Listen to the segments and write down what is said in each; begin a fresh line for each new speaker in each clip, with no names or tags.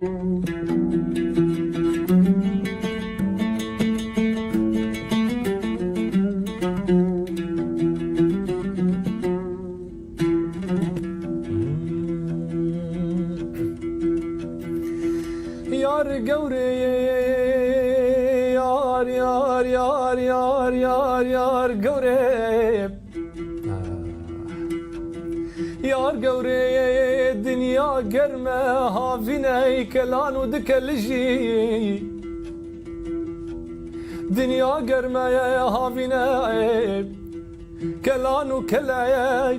Yar gevre yar yar yar yar yar yar gevre yar gevre dünya germe havine kelanu dikelji dünya germe havine kelanu kelay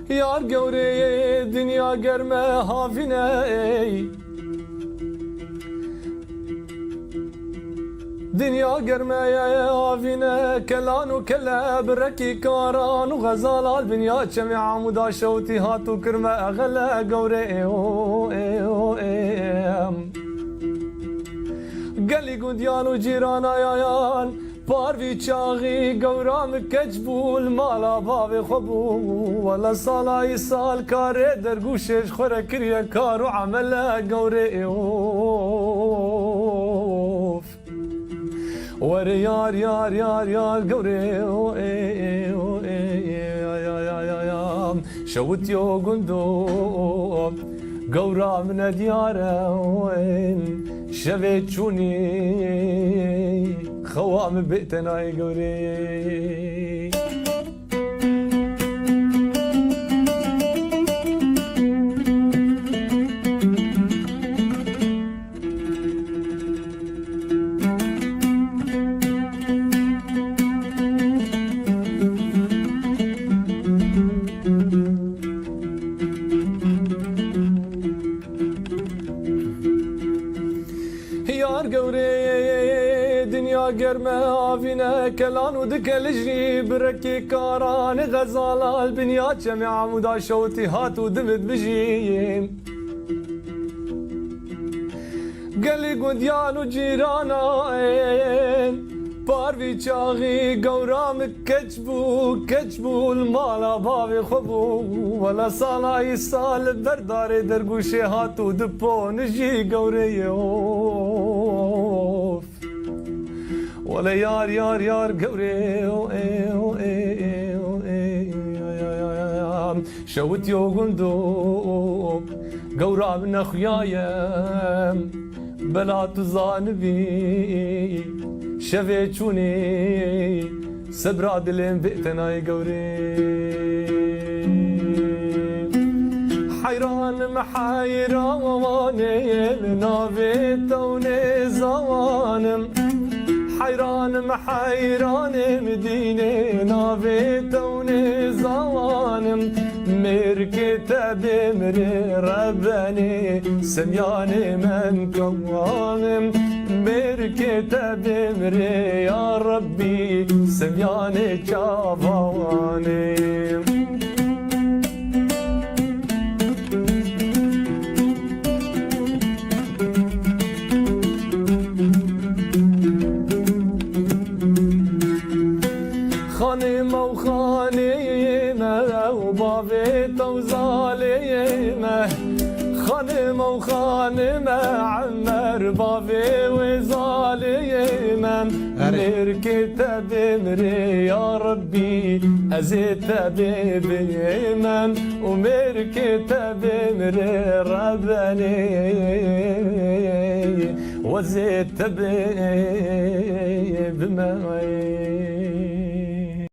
yar gevre dünya germe havine dünya germeye avine kelanu kele بركي كاران وغزال البنيا جميع عمودا شوتي هاتو كرمه اغلى قوري قالي قديان وجيرانا يايان باروي چاغي قورام كجبول مالا بابي خبو ولا صالا يسال كاري درقوشش خورا كريا كارو عملا قوري وري يار يار يار يار قوري شوت يو قندوب قورا من ديارين شفت شوني خوام بيتنا قوري yar gevre dünya germe avine kelanu dikelji بركي كاران غزال البنيا جميع عمودا شوتي هاتو دمت بجيم قالي قديان وجيرانا باروي چاغي قورام كجبو المالا بابي خبو ولا صالا يسال برداري درقوشي هاتو دبو نجي قوري ولا يار يار يار قوري شوت يو قندوب قورام نخيايم بلا تزانبي شفتشوني سبرا دلين بئتنا قوري حيران محيران نافيتوني زوانم حيران محيران مدينة نافيتوني زوانم مركته بمري رباني سمياني من كوانم مركته بمري يا ربي سمياني جافاني خانمه وخانمه وبابيته وظالمه خانمه وخانمه عمر بابي وظالمه مركته بمري يا ربي أزيته ببيمن ومركته بمري رباني وزيته بمعي